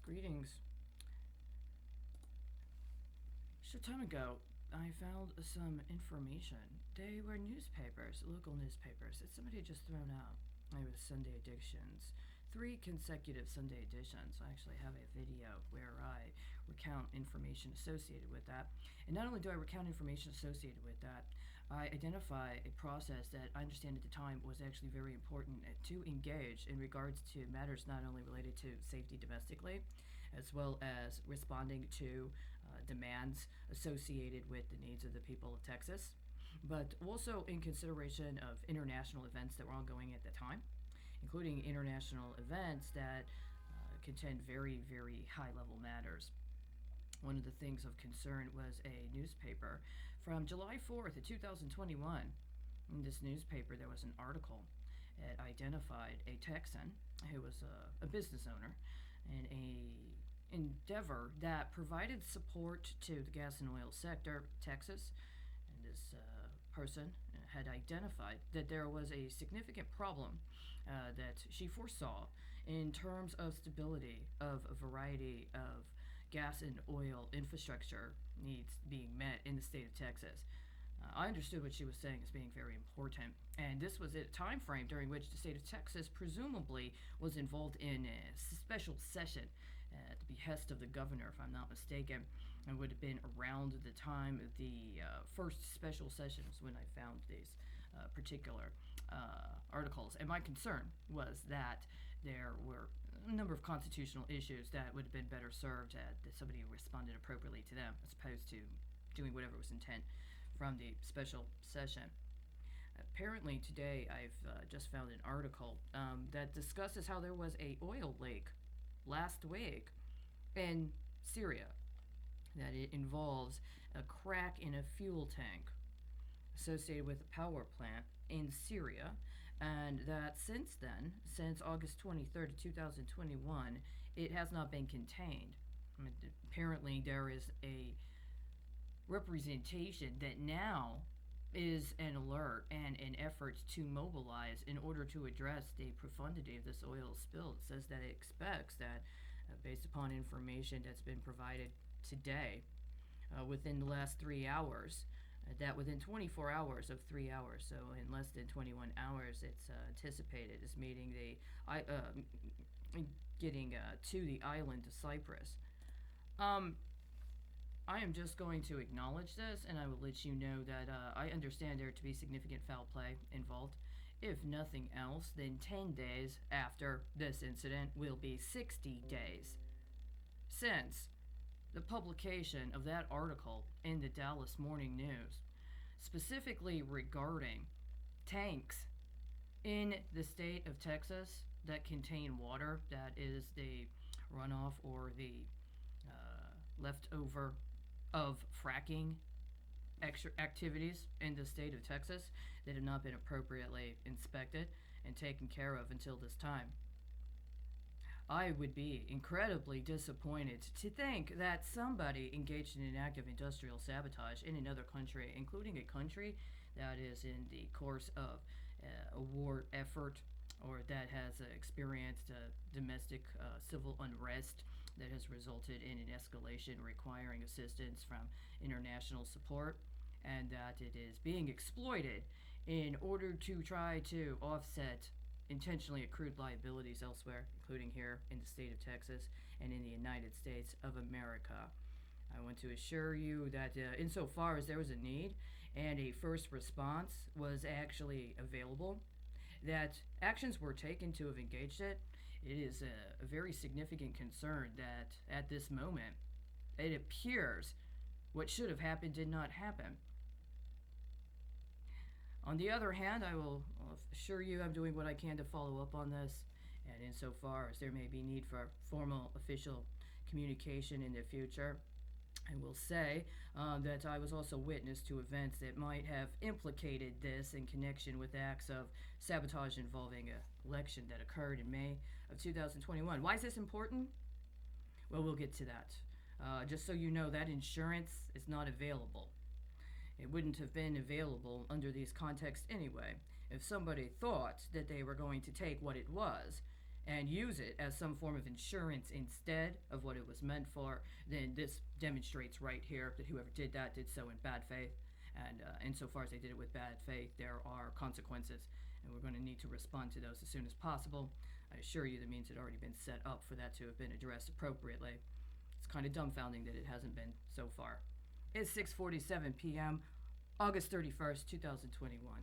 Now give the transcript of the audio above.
Greetings. Short time ago, I found some information. They were newspapers, local newspapers, that somebody had just thrown out. It was Sunday editions. 3 consecutive Sunday editions. I actually have a video where I recount information associated with that. And not only do I recount information associated with that, I identify a process that I understand at the time was actually very important to engage in regards to matters not only related to safety domestically, as well as responding to demands associated with the needs of the people of Texas, but also in consideration of international events that were ongoing at the time, including international events that contend very, very high level matters. One of the things of concern was a newspaper from July 4th of 2021. In this newspaper, there was an article that identified a Texan who was a business owner and a endeavor that provided support to the gas and oil sector, Texas. And this person had identified that there was a significant problem that she foresaw in terms of stability of a variety of gas and oil infrastructure needs being met in the state of Texas. I understood what she was saying as being very important, and this was a time frame during which the state of Texas presumably was involved in a special session at the behest of the governor, if I'm not mistaken. It would have been around the time of the first special sessions when I found these particular articles. And my concern was that there were a number of constitutional issues that would have been better served had somebody responded appropriately to them, as opposed to doing whatever was intent from the special session. Apparently today I've just found an article that discusses how there was a oil leak last week in Syria, that it involves a crack in a fuel tank associated with a power plant in Syria, and that since then, since August 23rd, 2021, it has not been contained. Apparently there is a representation that now is an alert and an effort to mobilize in order to address the profundity of this oil spill. It says that it expects that, based upon information that's been provided today, within the last 3 hours, that within 24 hours of 3 hours, so in less than 21 hours, it's anticipated is meeting the getting to the island of Cyprus. I am just going to acknowledge this, and I will let you know that I understand there to be significant foul play involved. If nothing else, then 10 days after this incident will be 60 days since the publication of that article in the Dallas Morning News, specifically regarding tanks in the state of Texas that contain water that is the runoff or the leftover of fracking activities in the state of Texas that have not been appropriately inspected and taken care of until this time. I would be incredibly disappointed to think that somebody engaged in an act of industrial sabotage in another country, including a country that is in the course of a war effort or that has experienced domestic civil unrest that has resulted in an escalation requiring assistance from international support, and that it is being exploited in order to try to offset intentionally accrued liabilities elsewhere, including here in the state of Texas and in the United States of America. I want to assure you that insofar as there was a need and a first response was actually available, that actions were taken to have engaged it. It is a very significant concern that at this moment it appears what should have happened did not happen. On the other hand, I will assure you I'm doing what I can to follow up on this, and insofar as there may be need for formal official communication in the future, I will say that I was also witness to events that might have implicated this in connection with acts of sabotage involving an election that occurred in May of 2021. Why is this important? Well, we'll get to that. Just so you know, that insurance is not available. It wouldn't have been available under these contexts anyway. If somebody thought that they were going to take what it was and use it as some form of insurance instead of what it was meant for, then this demonstrates right here that whoever did that did so in bad faith. And insofar as they did it with bad faith, there are consequences, and we're going to need to respond to those as soon as possible. I assure you the means had already been set up for that to have been addressed appropriately. It's kind of dumbfounding that it hasn't been so far. It's 6:47 p.m., August 31st, 2021.